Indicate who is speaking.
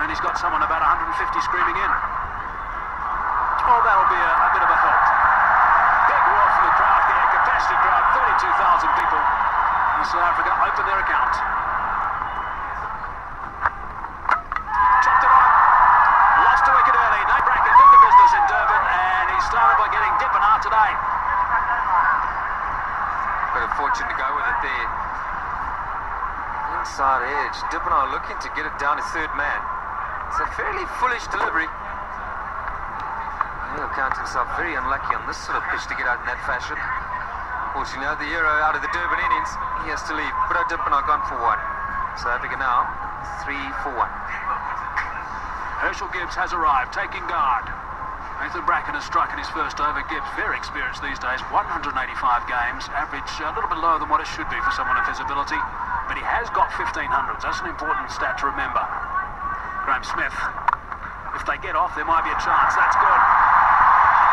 Speaker 1: and he's got someone about 150 screaming in. Oh, that'll be a bit of a help. Big roar from the crowd there, capacity crowd, 32,000 people. And South Africa open their account. Chopped it on. Lost a wicket early. Nate Bracken did the business in Durban, and he started by getting Dippenaar today.
Speaker 2: Bit of fortune to go with it there. Inside edge, Dippenaar looking to get it down to third man. It's a fairly foolish delivery. He'll count himself very unlucky on this sort of pitch to get out in that fashion. Fortunately, the hero out of the Durban innings, he has to leave. But Dippenaar gone for one. South Africa now 3 for 1.
Speaker 1: Herschel Gibbs has arrived, taking guard. Nathan Bracken has struck in his first over. Gibbs, very experienced these days, 185 games, average a little bit lower than what it should be for someone of his ability, but he has got 1500s. That's an important stat to remember. Graham Smith, if they get off, there might be a chance. That's good.